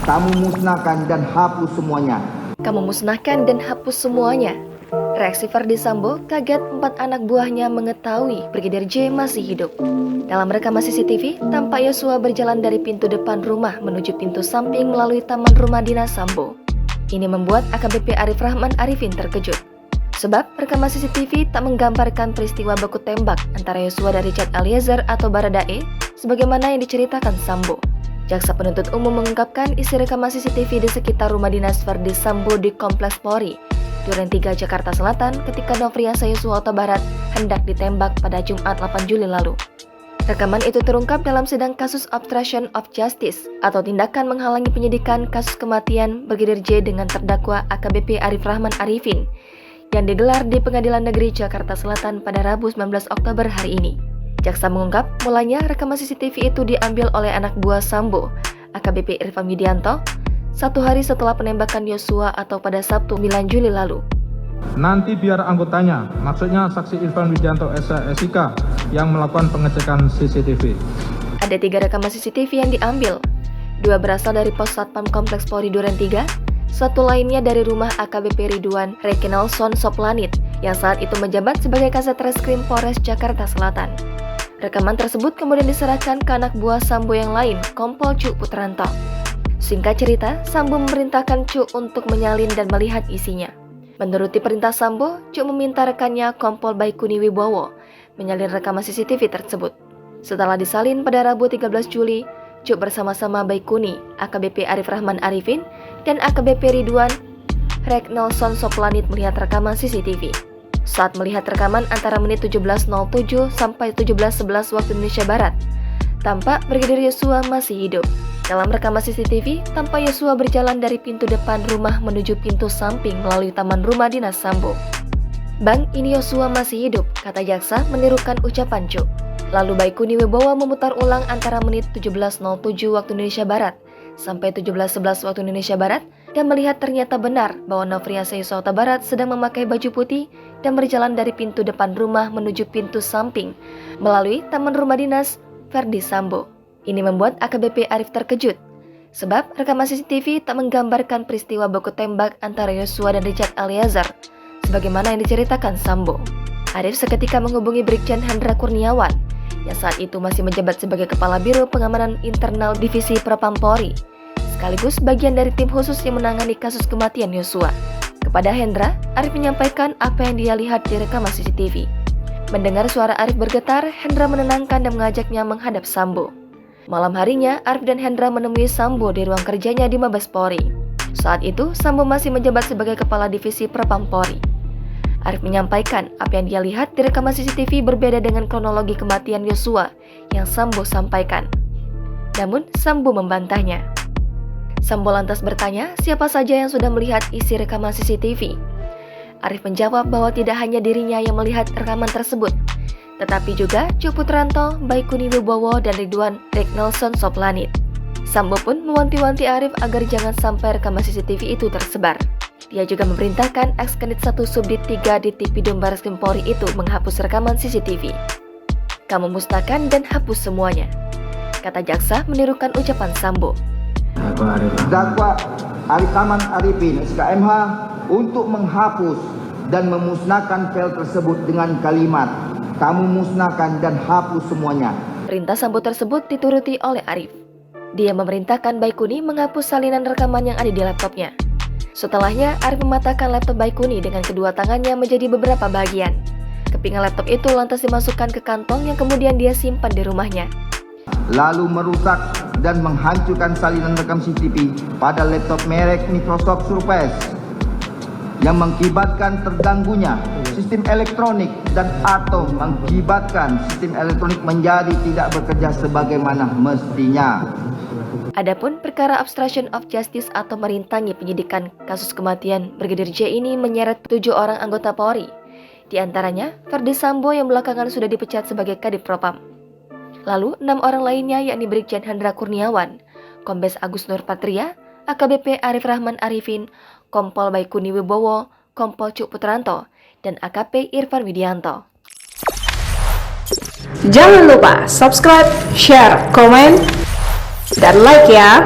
Kamu musnahkan dan hapus semuanya. Kamu musnahkan dan hapus semuanya. Reaksi Ferdi Sambo kaget 4 anak buahnya mengetahui Brigadir J masih hidup. Dalam rekaman CCTV, tampak Yosua berjalan dari pintu depan rumah menuju pintu samping melalui taman rumah dinas Sambo. Ini membuat AKBP Arif Rahman Arifin terkejut. Sebab rekaman CCTV tak menggambarkan peristiwa baku tembak antara Yosua dan Richard Eliezer atau Baradae sebagaimana yang diceritakan Sambo. Jaksa penuntut umum mengungkapkan isi rekaman CCTV di sekitar rumah dinas Ferdi Sambo di Kompleks Polri, Duren 3 Jakarta Selatan ketika Nofriansah Yosua Huta Barat hendak ditembak pada Jumat 8 Juli lalu. Rekaman itu terungkap dalam sidang kasus obstruction of justice atau tindakan menghalangi penyidikan kasus kematian Brigadir J dengan terdakwa AKBP Arif Rahman Arifin yang digelar di Pengadilan Negeri Jakarta Selatan pada Rabu 19 Oktober hari ini. Jaksa mengungkap, mulanya rekaman CCTV itu diambil oleh anak buah Sambo, AKBP Irfan Widianto, 1 hari setelah penembakan Yosua atau pada Sabtu 9 Juli lalu. Nanti biar anggotanya, maksudnya saksi Irfan Widianto SIK yang melakukan pengecekan CCTV. Ada 3 rekaman CCTV yang diambil, 2 berasal dari pos Satpam Kompleks Polri Duren 3, 1 lainnya dari rumah AKBP Ridwan Rekinalson Soplanit yang saat itu menjabat sebagai Kasat Reskrim Polres Jakarta Selatan. Rekaman tersebut kemudian diserahkan ke anak buah Sambo yang lain, Kompol Cuk Putranto. Singkat cerita, Sambo memerintahkan Cuk untuk menyalin dan melihat isinya. Menuruti perintah Sambo, Cuk meminta rekannya Kompol Baikuni Wibowo menyalin rekaman CCTV tersebut. Setelah disalin pada Rabu 13 Juli, Cuk bersama-sama Baikuni, AKBP Arif Rahman Arifin, dan AKBP Ridwan Rekinalson Soplanit melihat rekaman CCTV. Saat melihat rekaman antara menit 17.07 sampai 17.11 waktu Indonesia Barat, tampak Brigadir Yosua masih hidup. Dalam rekaman CCTV, tampak Yosua berjalan dari pintu depan rumah menuju pintu samping melalui taman rumah dinas Sambo. "Bang, ini Yosua masih hidup," kata jaksa menirukan ucapan Cuk. Lalu Baikuni Wibowo memutar ulang antara menit 17.07 waktu Indonesia Barat sampai 17.11 waktu Indonesia Barat dan melihat ternyata benar bahwa Nofriansah Yosua Huta Barat sedang memakai baju putih dan berjalan dari pintu depan rumah menuju pintu samping melalui taman rumah dinas Ferdi Sambo. Ini membuat AKBP Arif terkejut, sebab rekaman CCTV tak menggambarkan peristiwa baku tembak antara Yosua dan Richard Eliezer sebagaimana yang diceritakan Sambo. Arif seketika menghubungi Brigjen Hendra Kurniawan yang saat itu masih menjabat sebagai Kepala Biro Pengamanan Internal Divisi Propam Polri, sekaligus bagian dari tim khusus yang menangani kasus kematian Yosua. Kepada Hendra, Arif menyampaikan apa yang dia lihat di rekaman CCTV. Mendengar suara Arif bergetar, Hendra menenangkan dan mengajaknya menghadap Sambo. Malam harinya, Arif dan Hendra menemui Sambo di ruang kerjanya di Mabes Polri. Saat itu, Sambo masih menjabat sebagai Kepala Divisi Propam Polri. Arif menyampaikan apa yang dia lihat di rekaman CCTV berbeda dengan kronologi kematian Yosua yang Sambo sampaikan. Namun, Sambo membantahnya. Sambo lantas bertanya siapa saja yang sudah melihat isi rekaman CCTV. Arif menjawab bahwa tidak hanya dirinya yang melihat rekaman tersebut, tetapi juga Cuk Putranto, Baikuni Wibowo, dan Ridwan Rekinalson Soplanit. Sambo pun mewanti-wanti Arif agar jangan sampai rekaman CCTV itu tersebar. Dia juga memerintahkan ex-Kanit 1 Subdit 3 di Tipidum Barreskrim Polri itu menghapus rekaman CCTV. "Kamu musnahkan dan hapus semuanya," kata jaksa menirukan ucapan Sambo. Dakwa Arif Rahman Arifin SKMH untuk menghapus dan memusnahkan file tersebut dengan kalimat "Kamu musnahkan dan hapus semuanya." Perintah Sambo tersebut dituruti oleh Arif. Dia memerintahkan Baikuni menghapus salinan rekaman yang ada di laptopnya. Setelahnya, Arif mematahkan laptop Baikuni dengan kedua tangannya menjadi beberapa bagian. Kepingan laptop itu lantas dimasukkan ke kantong yang kemudian dia simpan di rumahnya. Lalu merusak dan menghancurkan salinan rekam CCTV pada laptop merek Microsoft Surface yang mengakibatkan terganggunya sistem elektronik dan atau mengakibatkan sistem elektronik menjadi tidak bekerja sebagaimana mestinya. Adapun perkara obstruction of justice atau merintangi penyidikan kasus kematian Brigadir J ini menyeret 7 orang anggota Polri. Di antaranya, Ferdi Sambo yang belakangan sudah dipecat sebagai Kadif Propam. Lalu, 6 orang lainnya yakni Brigjen Hendra Kurniawan, Kombes Agus Nurpatria, AKBP Arif Rahman Arifin, Kompol Baikuni Wibowo, Kompol Cuk Putranto, dan AKP Irfan Widianto. Jangan lupa subscribe, share, komen, dan like ya.